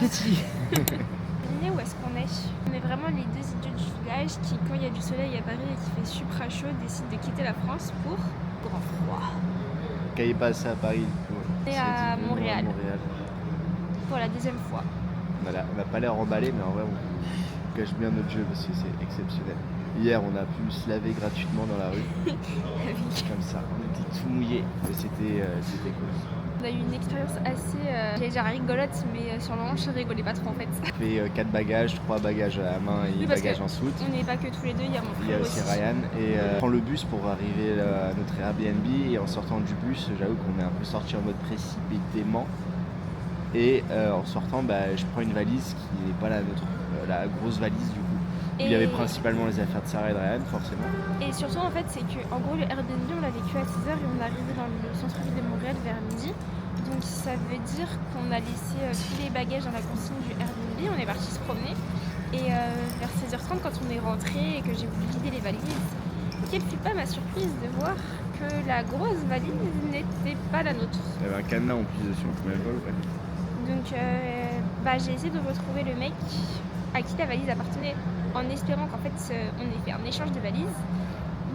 appétit. Où est-ce qu'on est? On est vraiment les deux idiots du village qui, quand il y a du soleil à Paris et qu'il fait super chaud, décident de quitter la France pour grand froid. Quand il est passé à Paris, Et c'est à dit, Montréal. Pour la deuxième fois. On n'a pas l'air emballé, mais en vrai, on cache bien notre jeu parce que c'est exceptionnel. Hier, on a pu se laver gratuitement dans la rue. Comme ça, on était tout mouillés, mais c'était cool. On a eu une expérience assez, j'allais dire rigolote, mais sur le moment, je rigolais pas trop en fait. On fait 4 bagages, 3 bagages à la main et Oui, bagages en soute. On n'est pas que tous les deux, il y a mon frère. Il y a aussi Ryan et on prend le bus pour arriver à notre Airbnb et en sortant du bus, j'avoue qu'on est un peu sorti en mode précipitément et en sortant, je prends une valise qui n'est pas la nôtre, la grosse valise du coup. Il y avait principalement les affaires de Sarah et de Ryan, forcément. Et surtout, en fait, c'est qu'en gros, le Airbnb, on l'a vécu à 6h et on est arrivé dans le centre-ville de Montréal vers midi. Donc, ça veut dire qu'on a laissé tous les bagages dans la consigne du Airbnb. On est parti se promener. Et vers 16h30, quand on est rentré et que j'ai voulu vider les valises, quelle fut pas ma surprise de voir que la grosse valise n'était pas la nôtre. Il y avait un cadenas en plus dessus, on pouvait même pas l'ouvrir. Donc, j'ai essayé de retrouver le mec à qui la valise appartenait, en espérant qu'en fait on ait fait un échange de valises,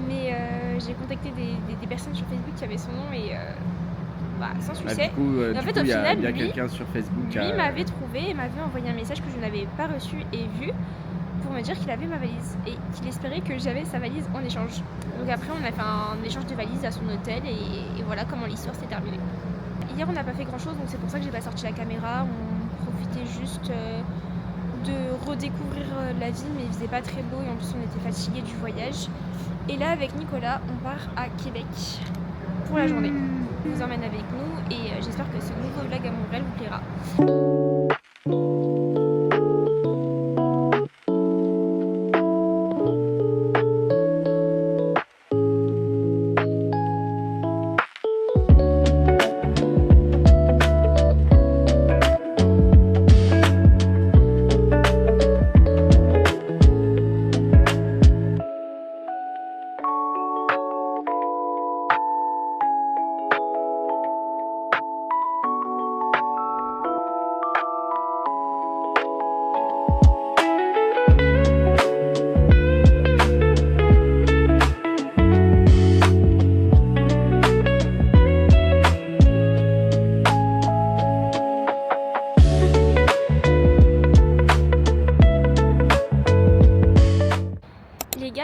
mais j'ai contacté des personnes sur Facebook qui avaient son nom et sans succès. Et en fait, au final, il y a lui, quelqu'un sur Facebook lui m'avait trouvé et m'avait envoyé un message que je n'avais pas reçu et vu pour me dire qu'il avait ma valise et qu'il espérait que j'avais sa valise en échange. Donc après on a fait un échange de valises à son hôtel et voilà comment l'histoire s'est terminée. Hier on n'a pas fait grand chose, donc c'est pour ça que j'ai pas sorti la caméra, on profitait juste de redécouvrir la ville, mais il faisait pas très beau et en plus on était fatigués du voyage. Et là avec Nicolas on part à Québec pour la journée. Il nous emmène avec nous et j'espère que ce nouveau vlog à Montréal vous plaira.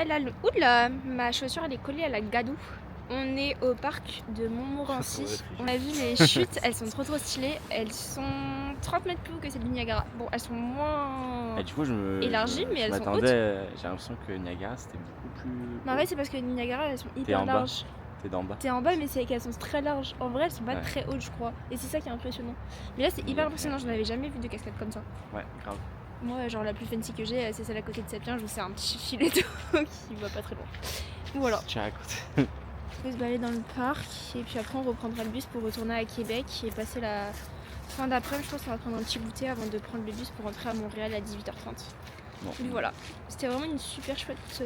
Là, oula, ma chaussure elle est collée à la gadoue. On est au parc de Montmorency. On a vu les chutes, elles sont trop stylées. Elles sont 30 mètres plus hautes que celles du Niagara. Bon, elles sont moins élargies, mais elles sont hautes. J'ai l'impression que Niagara c'était beaucoup plus. Mais en vrai, c'est parce que les Niagara elles sont hyper larges. T'es d'en bas. T'es en bas, mais c'est qu'elles sont très larges. En vrai, elles sont pas très hautes, je crois. Et c'est ça qui est impressionnant. Mais là, c'est hyper impressionnant. Je n'avais jamais vu de cascade comme ça. Ouais, grave. Moi, genre la plus fancy que j'ai, c'est celle à côté de Sapien, où c'est un petit filet d'eau qui va pas très loin. Voilà. Tiens, à côté. On va se balader dans le parc et puis après on reprendra le bus pour retourner à Québec et passer la fin d'après-midi. Je pense qu'on va prendre un petit goûter avant de prendre le bus pour rentrer à Montréal à 18h30. Bon. Donc voilà, c'était vraiment une super chouette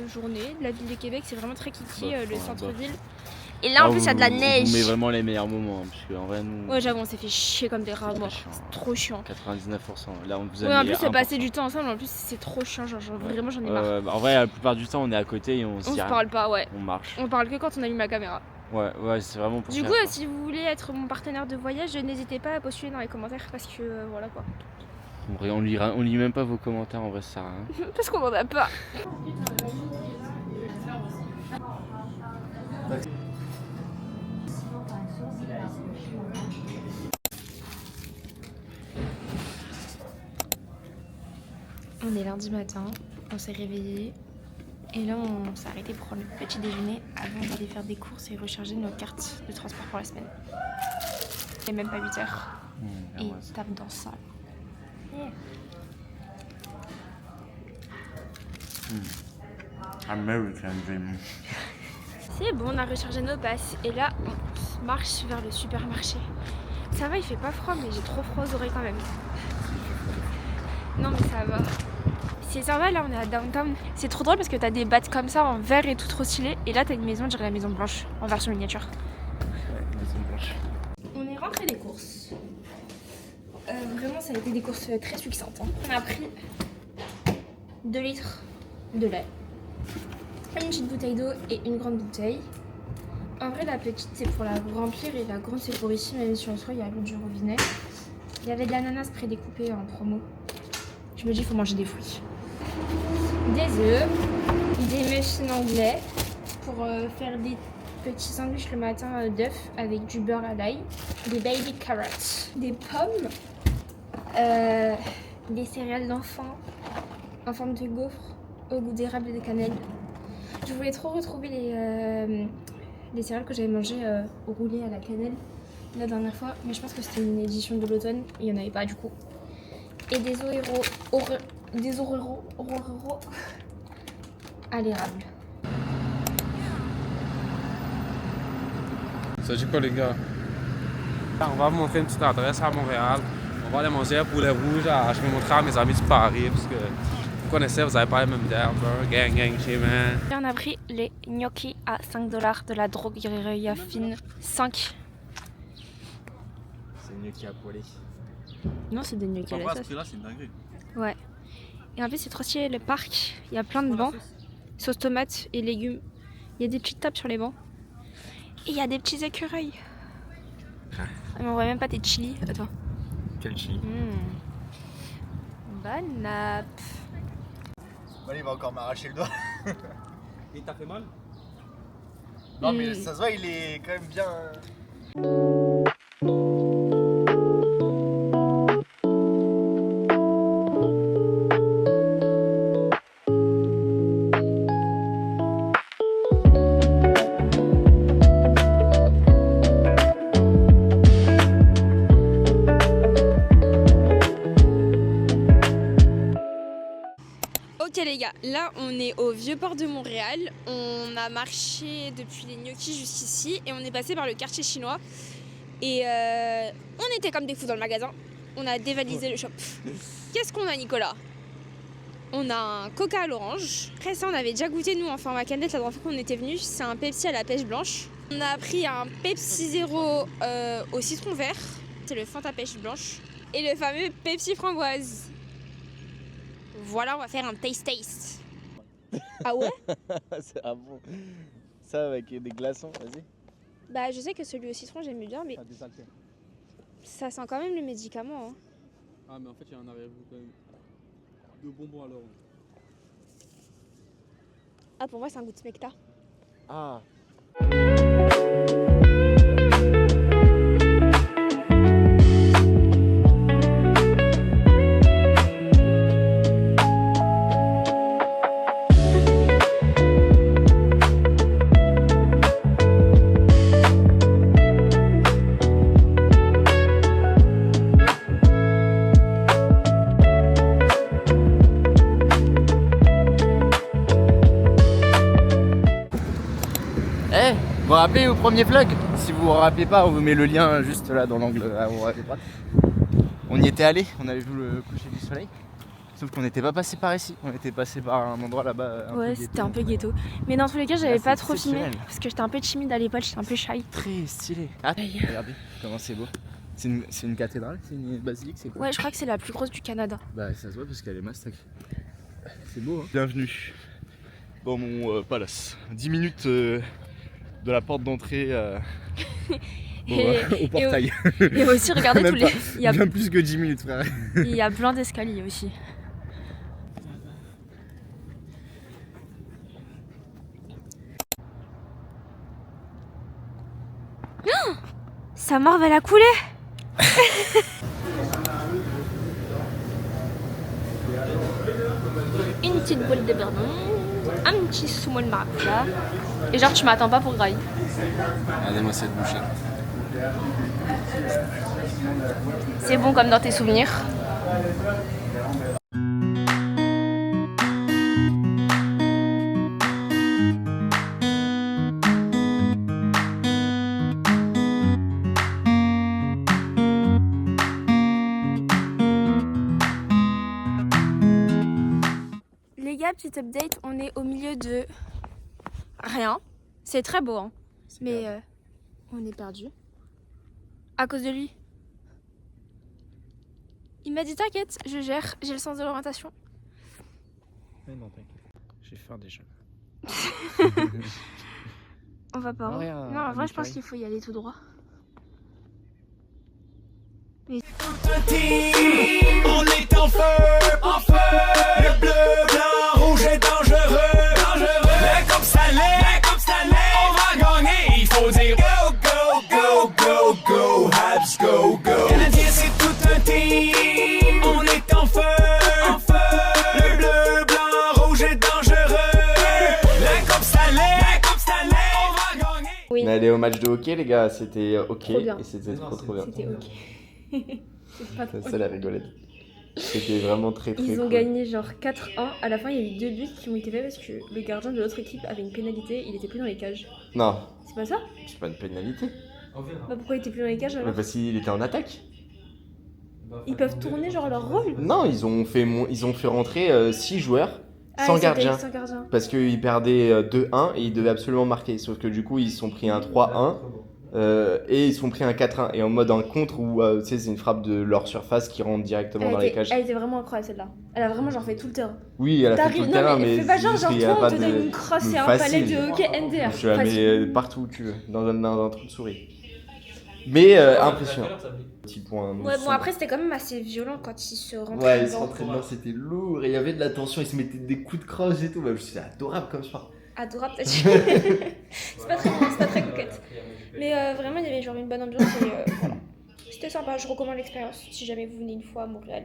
journée. La ville de Québec, c'est vraiment très kiki, le centre-ville. Et là, en plus, il y a de la neige. On met vraiment les meilleurs moments, parce qu'en vrai, nous. Ouais, j'avoue, on s'est fait chier comme des rats morts. C'est trop chiant. 99%. Là, on vous a en plus, passer du temps ensemble, en plus, c'est trop chiant. Genre vraiment, j'en ai marre. En vrai, la plupart du temps, on est à côté et on se parle pas, ouais. On marche. On parle que quand on allume la caméra. Ouais, c'est vraiment pour ça. Du coup, si vous voulez être mon partenaire de voyage, n'hésitez pas à postuler dans les commentaires parce que voilà quoi. On lit même pas vos commentaires, en vrai, ça sert à rien. Parce qu'on en a pas. On est lundi matin, on s'est réveillé et là on s'est arrêté pour prendre le petit déjeuner avant d'aller faire des courses et recharger nos cartes de transport pour la semaine. Il n'est même pas 8h et il tape dans ça. American Dream. C'est bon, on a rechargé nos passes et là on marche vers le supermarché. Ça va, il fait pas froid mais j'ai trop froid aux oreilles quand même. Non mais ça va. C'est sympa, là on est à Downtown. C'est trop drôle parce que t'as des battes comme ça en verre et tout trop stylé. Et là t'as une maison, je dirais la Maison Blanche, en version miniature. Ouais, Maison Blanche. On est rentré des courses. vraiment ça a été des courses très succinctes. Hein. On a pris 2 litres de lait, une petite bouteille d'eau et une grande bouteille. En vrai la petite c'est pour la remplir et la grande c'est pour ici, même si en soi il y a l'eau du robinet. Il y avait de l'ananas prédécoupé en promo. Je me dis il faut manger des fruits. Des œufs, des muffins anglais pour faire des petits sandwichs le matin d'œufs avec du beurre à l'ail, des baby carrots, des pommes, des céréales d'enfants en forme de gaufre au goût d'érable et de cannelle. Je voulais trop retrouver les céréales que j'avais mangées roulées à la cannelle la dernière fois, mais je pense que c'était une édition de l'automne, il n'y en avait pas du coup. Et des Oreo à l'érable. Ça dit quoi les gars? On va vous montrer une petite adresse à Montréal. On va aller manger un poulet rouge. Je vais montrer à mes amis de Paris parce que vous connaissez, vous avez pas les mêmes termes. Gang chez man. Et on a pris les gnocchis à 5 $ de la droguerie fine. 5. C'est gnocchi à poêler. Non, c'est des gnocchis à la sauce. Là, c'est une dinguerie. Ouais. Et en plus, c'est trop stylé le parc. Il y a plein de bancs. Sauce tomate et légumes. Il y a des petites tables sur les bancs. Et il y a des petits écureuils. Mais on voit même pas tes chili. Attends. Quel chili. Bonne nappe. Bon, il va encore m'arracher le doigt. Et t'as fait mal? Non mais ça se voit, il est quand même bien... Ok les gars, là on est au vieux port de Montréal. On a marché depuis les gnocchis jusqu'ici et on est passé par le quartier chinois. Et on était comme des fous dans le magasin. On a dévalisé le shop. Qu'est-ce qu'on a Nicolas? On a un coca à l'orange. Après ça on avait déjà goûté nous en format canette la dernière fois qu'on était venu. C'est un Pepsi à la pêche blanche. On a pris un Pepsi Zéro au citron vert. C'est le Fanta pêche blanche. Et le fameux Pepsi framboise. Voilà, on va faire un taste. Ah ouais? Ah bon? Ça avec des glaçons, vas-y. Bah je sais que celui au citron j'aime bien, mais ça sent quand même le médicament. Hein. Ah, mais en fait, il y a un arrière-goût quand même. De bonbons alors. Ah pour moi c'est un goût de smecta. Ah. Vous vous rappelez au premier vlog? Si vous vous rappelez pas, on vous met le lien juste là dans l'angle à droite. On y était allé, on avait vu le coucher du soleil. Sauf qu'on n'était pas passé par ici, on était passé par un endroit là-bas. Ouais, c'était un peu ghetto. Mais dans tous les cas, j'avais pas trop filmé parce que j'étais un peu timide à l'époque, j'étais un peu shy. Très stylé. Ah, regardez comment c'est beau. C'est une cathédrale, c'est une basilique, c'est quoi? Ouais, je crois que c'est la plus grosse du Canada. Bah, ça se voit parce qu'elle est mastac. C'est beau, hein. Bienvenue dans mon palace. 10 minutes de la porte d'entrée au portail. Et aussi, regardez tous les. Il y a bien plus que 10 minutes, frère. Il y a plein d'escaliers aussi. Oh, sa morve, elle a coulé. Une petite boule de bourbon, un petit saumon de maracuja. Et genre, tu m'attends pas pour graille. Regardez-moi cette bouchée. C'est bon comme dans tes souvenirs. Les gars, petite update, on est au milieu de rien. C'est très beau, hein. Mais on est perdu. À cause de lui. Il m'a dit t'inquiète, je gère, j'ai le sens de l'orientation. Mais non, t'inquiète. J'ai faim déjà. On va pas. Ouais, Non, en vrai, je pense qu'il faut y aller tout droit. On est en feu, le bleu, blanc, rouge est dangereux, mais comme ça l'est, on va gagner, il faut dire go, go, go, go, go, Habs, go, go. Canadien c'est tout un team, on est en feu, le bleu, blanc, rouge est dangereux, mais comme ça l'est, on va gagner. Oui. On est allé au match de hockey, les gars, c'était ok. Trop bien. Et c'était trop bien. C'était ok. C'est pas C'est trop ça la rigolade. C'était vraiment très Ils ont cool. gagné genre 4-1. À la fin, il y a eu 2 buts qui ont été faits parce que le gardien de l'autre équipe avait une pénalité. Il était plus dans les cages. Non, C'est pas ça? c'est pas une pénalité. Bah pourquoi il était plus dans les cages alors? Mais parce qu'il était en attaque. Ils peuvent tourner genre leur rôle? Non, ils ont fait rentrer 6 joueurs sans c'était gardien. sans gardien. Parce qu'ils perdaient 2-1 et ils devaient absolument marquer. Sauf que du coup, ils se sont pris un 3-1 et ils se sont pris un 4-1. Et en mode un contre où tu sais, c'est une frappe de leur surface qui rentre directement dans les cages. Elle était vraiment incroyable celle-là. Elle a vraiment genre fait tout le terrain. Oui, elle a fait tout T'arrives, le non terrain, mais fais pas genre, c'est juste qu'il y a toi on pas te de- donne une crosse et un facile. palais de hockey NDR. Je la Facile. mets partout où tu veux, dans un trou de souris. Mais impressionnant. Petit point. Ouais, bon après c'était quand même assez violent quand ils se rentraient Ouais, ils se dedans. rentraient dedans, c'était lourd. Et il y avait de la tension, ils se mettaient des coups de crosse et tout. Bah, c'est adorable comme sport. Adorable, t'as dit. C'est pas très bon, c'est pas très coquette. Mais vraiment, il y avait genre une bonne ambiance et voilà. C'était sympa, je recommande l'expérience si jamais vous venez une fois à Montréal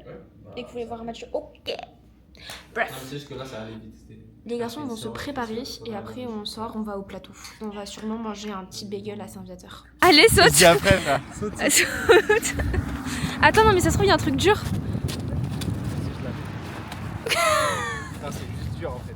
et que vous voulez voir un match de hockey. Bref, les garçons vont se préparer et après on sort, on va au plateau. On va sûrement manger un petit bagel à Saint-Viateur. Allez, saute! Dis après, frère. Saute. Attends, non, mais ça se trouve, il y a un truc dur. C'est juste dur en fait.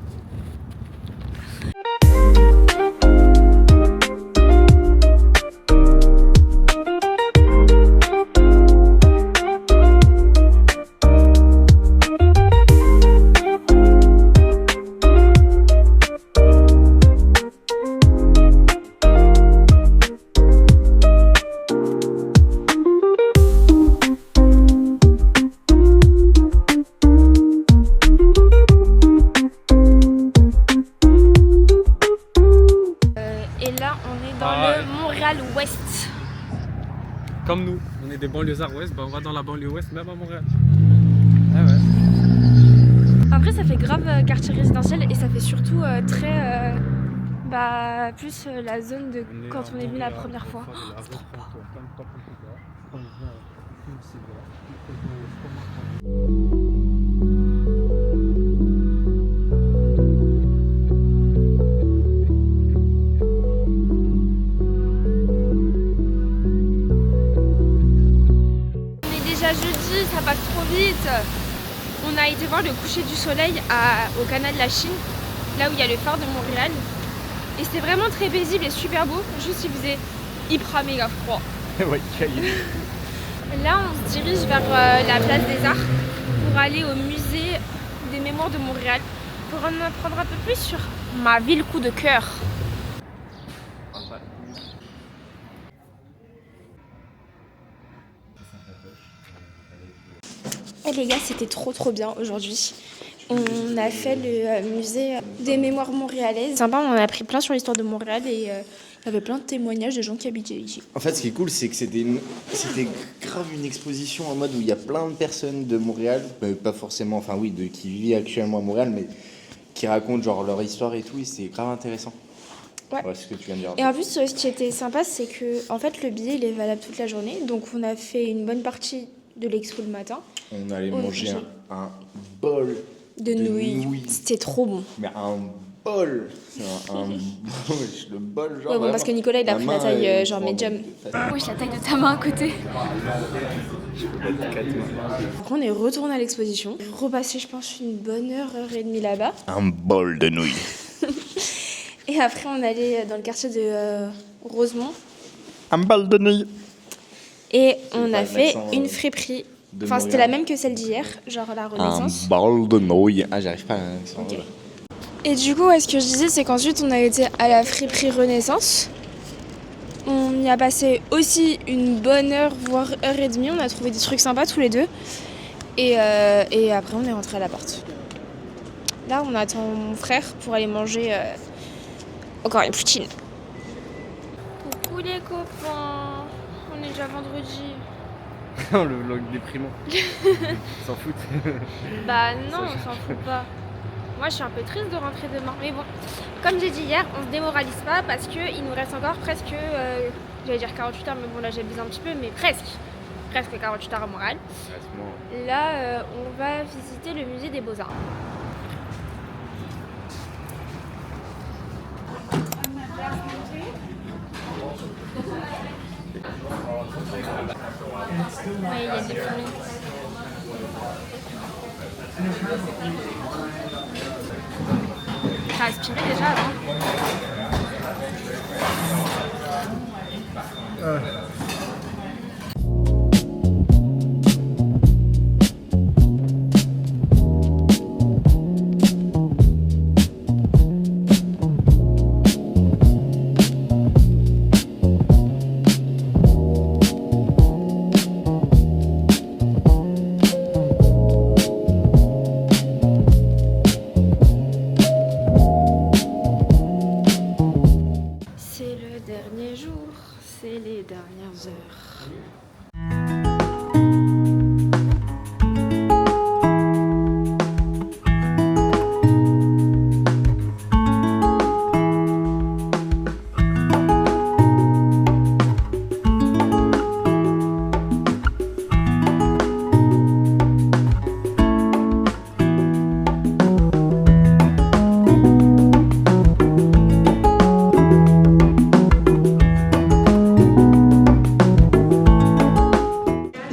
Et là, on est dans le Montréal-Ouest. Comme nous, on est des banlieusards ouest, on va dans la banlieue ouest, même à Montréal. Après, ça fait grave quartier résidentiel et ça fait surtout très. Plus la zone de quand on est venu la première fois. C'est trop beau. On est déjà jeudi, ça passe trop vite. On a été voir le coucher du soleil au canal de la Chine, là où il y a le phare de Montréal. Et c'était vraiment très paisible et super beau, juste il faisait hyper méga froid. Ouais, caillé. Là, on se dirige vers la place des Arts pour aller au musée des mémoires de Montréal pour en apprendre un peu plus sur ma ville coup de cœur. Et les gars, c'était trop bien aujourd'hui. On a fait le musée des mémoires montréalaises. Sympa, on en a appris plein sur l'histoire de Montréal et il y avait plein de témoignages de gens qui habitaient ici. En fait, ce qui est cool, c'est que c'était grave une exposition en mode où il y a plein de personnes de Montréal, pas forcément, enfin oui, qui vivent actuellement à Montréal, mais qui racontent genre leur histoire et tout, et c'est grave intéressant. Ouais. Ce que tu viens de dire. Et en plus, ce qui était sympa, c'est que en fait, le billet il est valable toute la journée. Donc, on a fait une bonne partie de l'expo le matin. On allait On manger mangeait un bol de nouilles. C'était trop bon. Mais un bol. Le bol, genre. Ouais, bon, parce que Nicolas il a pris la taille genre médium. Ouais, Ouais, la taille de ta main à côté. Après, on est retourné à l'exposition. Repassé, je pense, une bonne heure et demie là-bas. un bol de nouilles. Et après, on allait dans le quartier de Rosemont. Un bol de nouilles. Et on pas a fait l'accent, une friperie. de Enfin, c'était la Montréal. même que celle d'hier, genre la Un Renaissance. bol de nouilles. Ah, j'arrive pas à... Ok. Et du coup, ce que je disais, c'est qu'ensuite, on a été à la friperie Renaissance. On y a passé aussi une bonne heure, voire heure et demie. On a trouvé des trucs sympas tous les deux. Et après, on est rentré à la porte. Là, on attend mon frère pour aller manger encore une poutine. Coucou les copains, on est déjà vendredi. Le vlog déprimant. Ils s'en foutent. Bah non, on s'en fout pas. Moi, je suis un peu triste de rentrer demain. Mais bon, comme j'ai dit hier, on se démoralise pas parce qu'il nous reste encore presque, j'allais dire 48 heures, mais bon là j'abuse un petit peu, mais presque 48 heures à Montréal. Là, on va visiter le musée des Beaux-Arts. Ouais, il y a des fourmis. T'as aspiré déjà avant? C'est le dernier jour, c'est les dernières heures.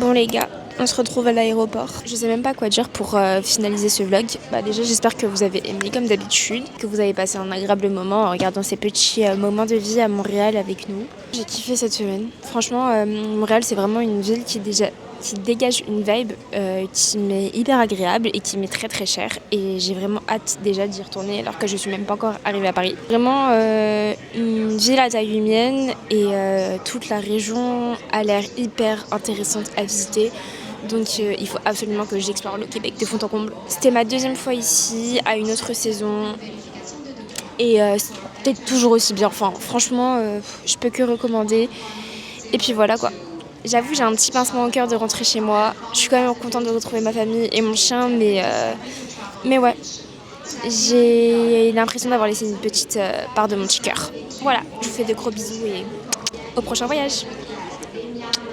Bon les gars, on se retrouve à l'aéroport. Je sais même pas quoi dire pour finaliser ce vlog. Déjà j'espère que vous avez aimé comme d'habitude, que vous avez passé un agréable moment en regardant ces petits moments de vie à Montréal avec nous. J'ai kiffé cette semaine. Franchement, Montréal c'est vraiment une ville qui dégage une vibe qui m'est hyper agréable et qui m'est très très chère. Et j'ai vraiment hâte déjà d'y retourner alors que je suis même pas encore arrivée à Paris. Vraiment une ville à taille humaine et toute la région a l'air hyper intéressante à visiter. Donc il faut absolument que j'explore le Québec de fond en comble. C'était ma deuxième fois ici, à une autre saison. Et c'était toujours aussi bien. Enfin, franchement, je peux que recommander. Et puis voilà quoi. J'avoue, j'ai un petit pincement au cœur de rentrer chez moi. Je suis quand même contente de retrouver ma famille et mon chien, mais ouais, j'ai l'impression d'avoir laissé une petite part de mon petit cœur. Voilà, je vous fais de gros bisous et au prochain voyage.